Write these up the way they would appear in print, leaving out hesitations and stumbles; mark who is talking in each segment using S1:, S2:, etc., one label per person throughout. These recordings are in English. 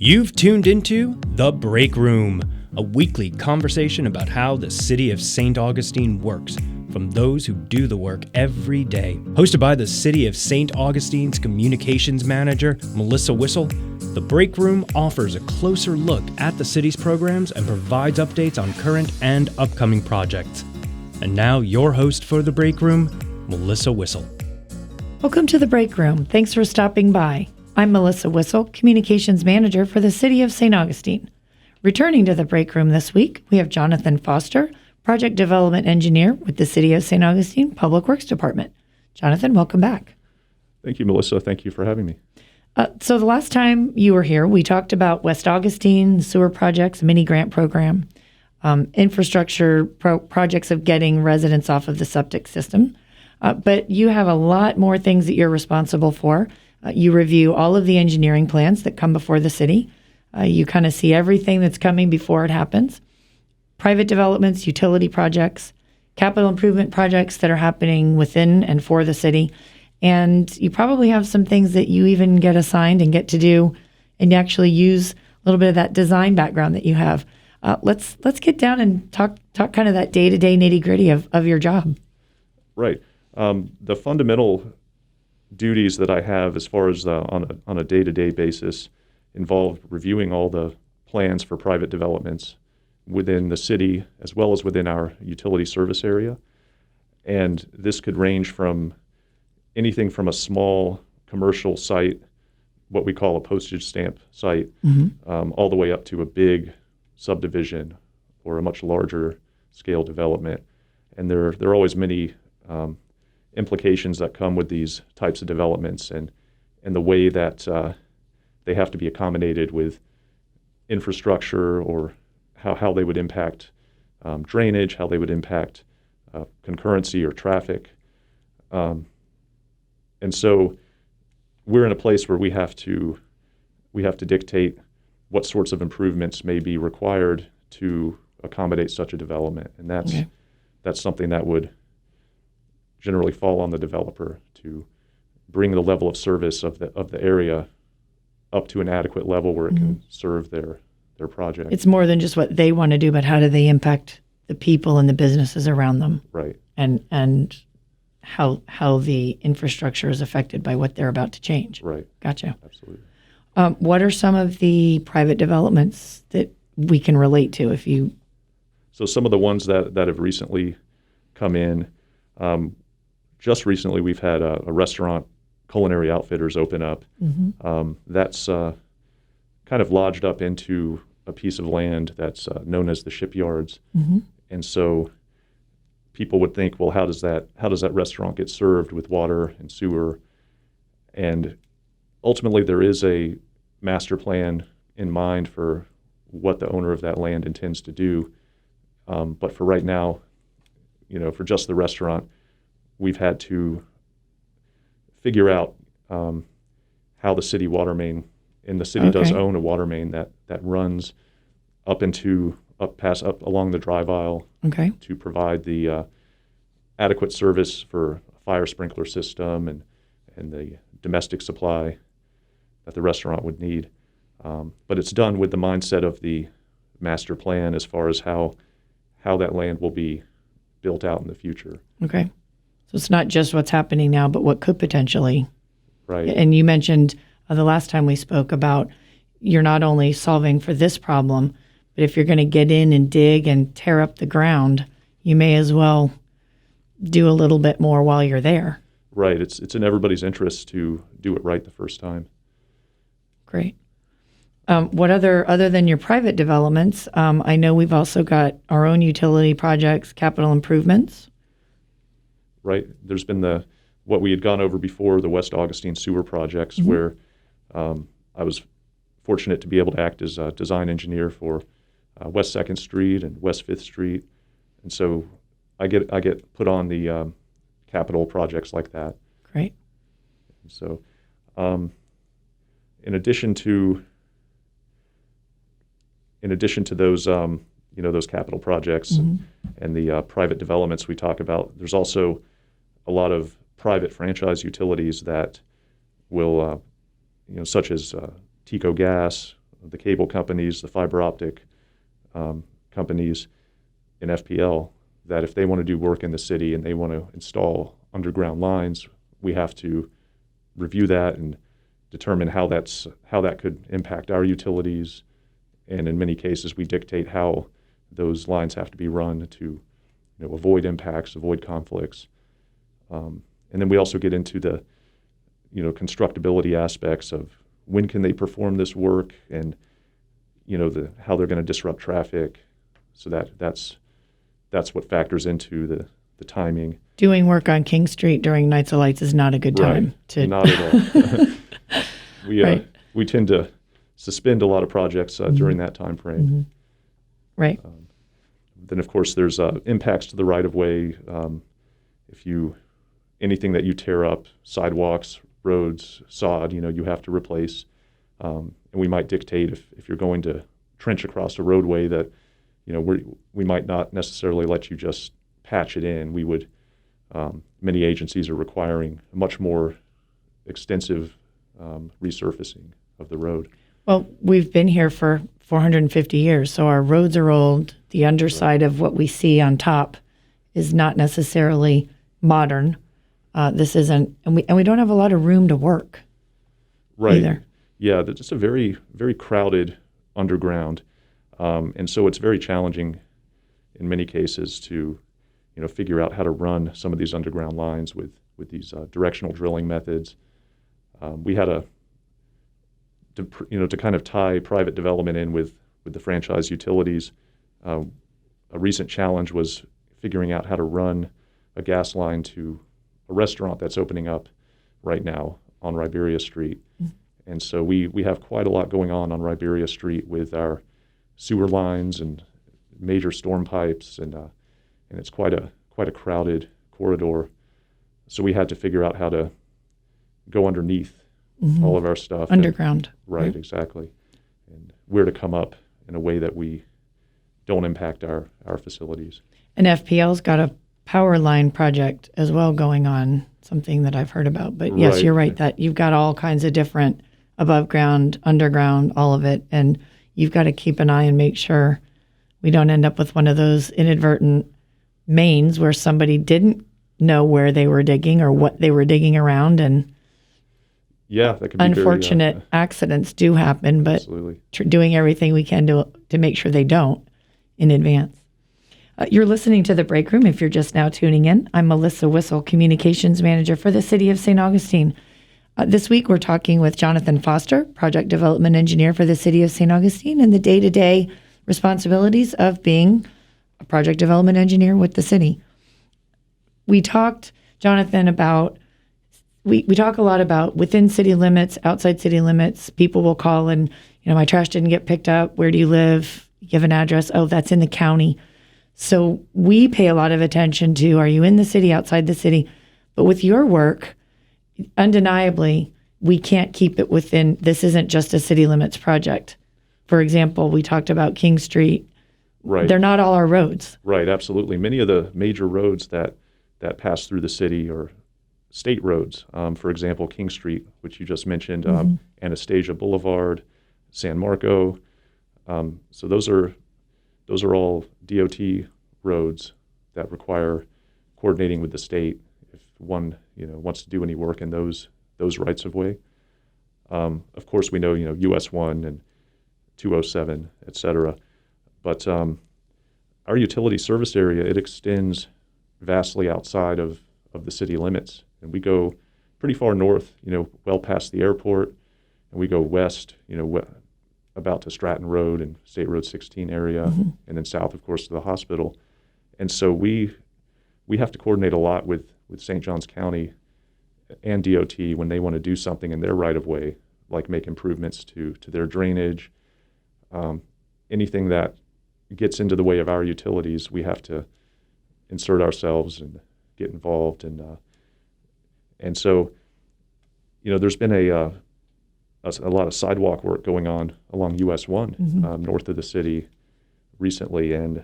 S1: You've tuned into The Break Room, a weekly conversation about how the city of St. Augustine works, from those who do the work every day. Hosted by the City of St. Augustine's Communications Manager, Melissa Whistle, The Break Room offers a closer look at the city's programs and provides updates on current and upcoming projects. And now, your host for The Break Room, Melissa Whistle.
S2: Welcome to The Break Room. Thanks for stopping by. I'm Melissa Whistle, Communications Manager for the City of St. Augustine. Returning to The Break Room this week, we have Jonathan Foster, Project Development Engineer with the City of St. Augustine Public Works Department. Jonathan, welcome back.
S3: Thank you, Melissa. Thank you for having me.
S2: So the last time you were here, we talked about West Augustine, sewer projects, mini grant program, infrastructure projects of getting residents off of the septic system. But you have a lot more things that you're responsible for. You review all of the engineering plans that come before the city. You kind of see everything that's coming before it happens. Private developments, utility projects, capital improvement projects that are happening within and for the city. And you probably have some things that you even get assigned and get to do and actually use a little bit of that design background that you have. Let's get down and talk kind of that day-to-day nitty-gritty of your job.
S3: Right. The fundamental duties that I have as far as on a day-to-day basis involve reviewing all the plans for private developments within the city as well as within our utility service area. And this could range from anything from a small commercial site, what we call a postage stamp site, all the way up to a big subdivision or a much larger scale development. And there are always many implications that come with these types of developments and the way that they have to be accommodated with infrastructure or how they would impact drainage, how they would impact concurrency or traffic. And so we're in a place where we have to dictate what sorts of improvements may be required to accommodate such a development. And that's something that would generally fall on the developer to bring the level of service of the area up to an adequate level where it can serve their project.
S2: It's more than just what they want to do, but how do they impact the people and the businesses around them?
S3: Right.
S2: And how the infrastructure is affected by what they're about to change.
S3: Right.
S2: Gotcha.
S3: Absolutely.
S2: What are some of the private developments that we can relate to
S3: So some of the ones that have recently come in, just recently we've had a restaurant, Culinary Outfitters, open up. That's kind of lodged up into a piece of land that's known as the shipyards. And so people would think, well, how does that restaurant get served with water and sewer? And ultimately there is a master plan in mind for what the owner of that land intends to do. But for right now, for just the restaurant, we've had to figure out how the city water main, and the city does own a water main that runs up along the drive aisle to provide the adequate service for a fire sprinkler system and the domestic supply that the restaurant would need. But it's done with the mindset of the master plan as far as how that land will be built out in the future.
S2: Okay. So it's not just what's happening now, but what could potentially.
S3: Right.
S2: And you mentioned the last time we spoke about you're not only solving for this problem, but if you're going to get in and dig and tear up the ground, you may as well do a little bit more while you're there.
S3: Right. It's in everybody's interest to do it right the first time.
S2: Great. What other than your private developments, I know we've also got our own utility projects, capital improvements.
S3: Right. There's been what we had gone over before, the West Augustine sewer projects, where I was fortunate to be able to act as a design engineer for West 2nd Street and West 5th Street. And so I get put on the capital projects like that.
S2: Great.
S3: And so in addition to those, those capital projects and the private developments we talk about, there's also a lot of private franchise utilities that will, such as Tico Gas, the cable companies, the fiber optic companies, and FPL, that if they want to do work in the city and they want to install underground lines, we have to review that and determine how that could impact our utilities. And in many cases, we dictate how those lines have to be run to avoid impacts, avoid conflicts. And then we also get into the constructability aspects of when can they perform this work, and how they're going to disrupt traffic. So that's what factors into the timing.
S2: Doing work on King Street during Nights of Lights is not a good time to.
S3: Not at all.
S2: Right.
S3: We tend to suspend a lot of projects during that time frame.
S2: Mm-hmm. Right.
S3: Then, of course, there's impacts to the right-of-way. Anything that you tear up, sidewalks, roads, sod, you have to replace. And we might dictate if you're going to trench across a roadway that, we might not necessarily let you just patch it in. We would, many agencies are requiring a much more extensive resurfacing of the road.
S2: Well, we've been here for 450 years, so our roads are old. The underside of what we see on top is not necessarily modern. This isn't, and we don't have a lot of room to work.
S3: Right.
S2: Either.
S3: Yeah, it's just a very, very crowded underground, and so it's very challenging in many cases to, figure out how to run some of these underground lines with these directional drilling methods. We had to kind of tie private development in with the franchise utilities. A recent challenge was figuring out how to run a gas line to a restaurant that's opening up right now on Riberia Street. Mm-hmm. And so we have quite a lot going on Riberia Street with our sewer lines and major storm pipes, and it's quite a crowded corridor. So we had to figure out how to go underneath
S2: mm-hmm.
S3: all of our stuff.
S2: Underground.
S3: Right, exactly. And where to come up in a way that we don't impact our facilities.
S2: And FPL's got a power line project as well going on, something that I've heard about. But yes,
S3: Right.
S2: You're right that you've got all kinds of different above ground, underground, all of it. And you've got to keep an eye and make sure we don't end up with one of those inadvertent mains where somebody didn't know where they were digging or what they were digging around. And
S3: yeah, that could be
S2: unfortunate accidents do happen, but doing everything we can to make sure they don't in advance. You're listening to The Break Room if you're just now tuning in. I'm Melissa Whistle, Communications Manager for the City of St. Augustine. This week we're talking with Jonathan Foster, Project Development Engineer for the City of St. Augustine, and the day-to-day responsibilities of being a Project Development Engineer with the city. We talked, Jonathan, about we talk a lot about within city limits, outside city limits. People will call and, my trash didn't get picked up. Where do you live? Give an address. Oh, that's in the county. So we pay a lot of attention to, are you in the city, outside the city? But with your work, undeniably, we can't keep it within, this isn't just a city limits project. For example, we talked about King Street.
S3: Right.
S2: They're not all our roads.
S3: Right, absolutely. Many of the major roads that pass through the city are state roads. For example, King Street, which you just mentioned, mm-hmm. Anastasia Boulevard, San Marco. So those are all DOT roads that require coordinating with the state if one wants to do any work in those rights of way. Of course, we know US 1 and 207, et cetera. But our utility service area, it extends vastly outside of the city limits. And we go pretty far north, well past the airport, and we go west, about to Stratton Road and State Road 16 area, mm-hmm. and then south, of course, to the hospital. And so we have to coordinate a lot with St. Johns County and DOT when they want to do something in their right-of-way, like make improvements to their drainage. Anything that gets into the way of our utilities, we have to insert ourselves and get involved. And so, there's been a lot of sidewalk work going on along US 1 mm-hmm. North of the city recently, and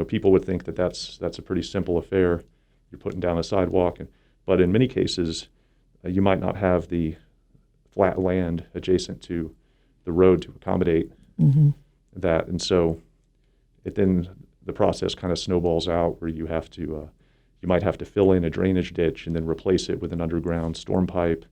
S3: people would think that that's a pretty simple affair. You're putting down a sidewalk, but in many cases, you might not have the flat land adjacent to the road to accommodate that. And so then the process kind of snowballs out where you have to, you might have to fill in a drainage ditch and then replace it with an underground storm pipe.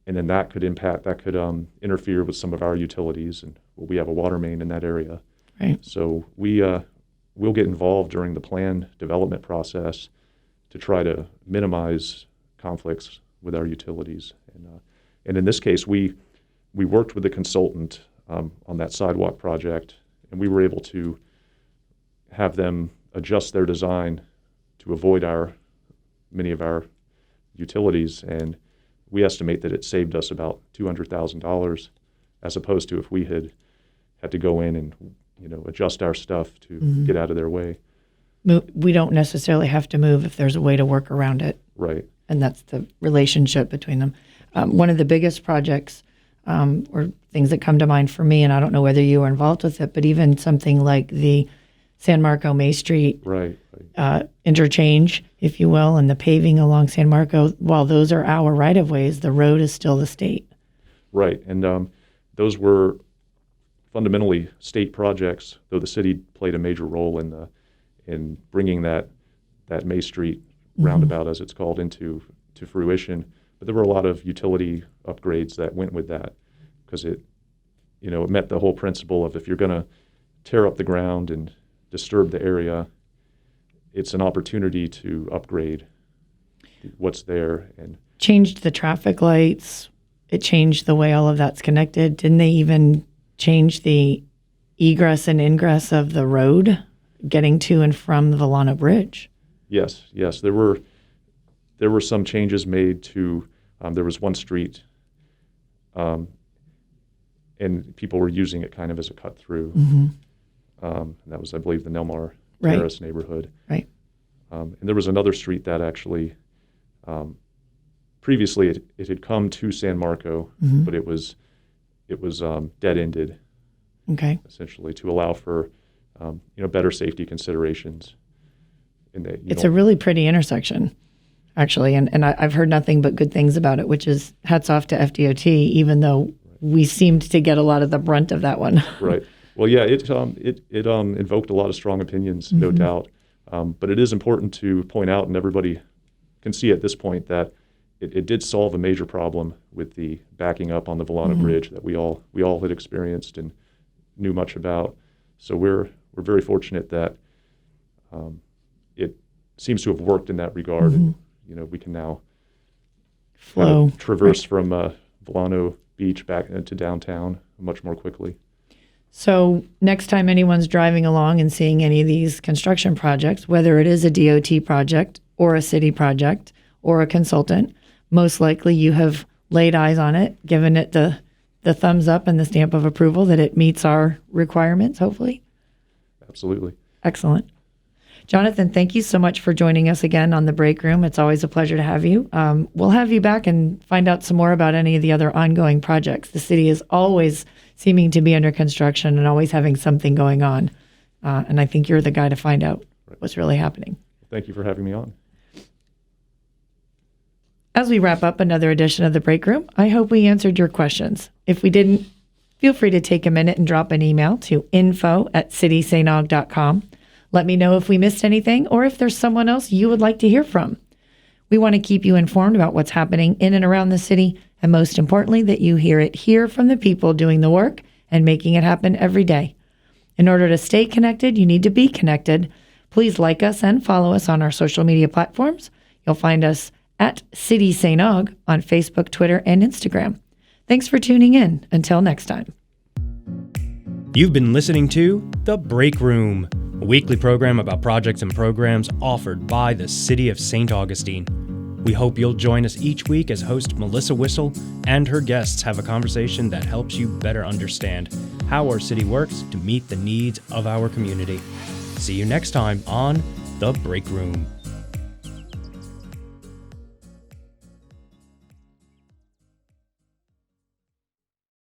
S3: And then that could interfere with some of our utilities. And we have a water main in that area.
S2: Right.
S3: So we'll get involved during the plan development process to try to minimize conflicts with our utilities. And in this case, we worked with a consultant on that sidewalk project, and we were able to have them adjust their design to avoid many of our utilities. And we estimate that it saved us about $200,000, as opposed to if we had to go in and adjust our stuff to get out of their way.
S2: We don't necessarily have to move if there's a way to work around it.
S3: Right.
S2: And that's the relationship between them. One of the biggest projects or things that come to mind for me, and I don't know whether you were involved with it, but even something like the San Marco May Street interchange, if you will, and the paving along San Marco, while those are our right-of-ways, the road is still the state.
S3: Right. And those were fundamentally state projects, though the city played a major role in bringing that May Street roundabout, as it's called, into fruition. But there were a lot of utility upgrades that went with that, because it met the whole principle of, if you're going to tear up the ground and disturb the area, it's an opportunity to upgrade what's there. And
S2: changed the traffic lights. It changed the way all of that's connected. Didn't they even change the egress and ingress of the road getting to and from the Volano Bridge?
S3: Yes. There were some changes made to, there was one street, and people were using it kind of as a cut through. And that was, I believe, the Nelmar Terrace neighborhood. Right. And there was another street that actually, previously it had come to San Marco, but it was dead-ended.
S2: Okay.
S3: Essentially, to allow for better safety considerations.
S2: It's a really pretty intersection, actually, and I've heard nothing but good things about it, which is hats off to FDOT, even though we seemed to get a lot of the brunt of that one.
S3: Right. Well, yeah, it invoked a lot of strong opinions, no doubt. But it is important to point out, and everybody can see at this point, that it did solve a major problem with the backing up on the Volano Bridge that we all had experienced and knew much about. So we're very fortunate that it seems to have worked in that regard, and we can now traverse from Volano Beach back into downtown much more quickly.
S2: So next time anyone's driving along and seeing any of these construction projects, whether it is a DOT project or a city project or a consultant, most likely you have laid eyes on it, given it the thumbs up and the stamp of approval that it meets our requirements, hopefully.
S3: Absolutely.
S2: Excellent. Jonathan, thank you so much for joining us again on The Break Room. It's always a pleasure to have you. We'll have you back and find out some more about any of the other ongoing projects. The city is always seeming to be under construction and always having something going on. And I think you're the guy to find out what's really happening.
S3: Thank you for having me on.
S2: As we wrap up another edition of The Break Room, I hope we answered your questions. If we didn't, feel free to take a minute and drop an email to info@citysanog.com. Let me know if we missed anything or if there's someone else you would like to hear from. We want to keep you informed about what's happening in and around the city, and most importantly, that you hear it here from the people doing the work and making it happen every day. In order to stay connected, you need to be connected. Please like us and follow us on our social media platforms. You'll find us at City St. Aug on Facebook, Twitter, and Instagram. Thanks for tuning in. Until next time.
S1: You've been listening to The Break Room, a weekly program about projects and programs offered by the City of St. Augustine. We hope you'll join us each week as host Melissa Whistle and her guests have a conversation that helps you better understand how our city works to meet the needs of our community. See you next time on The Break Room.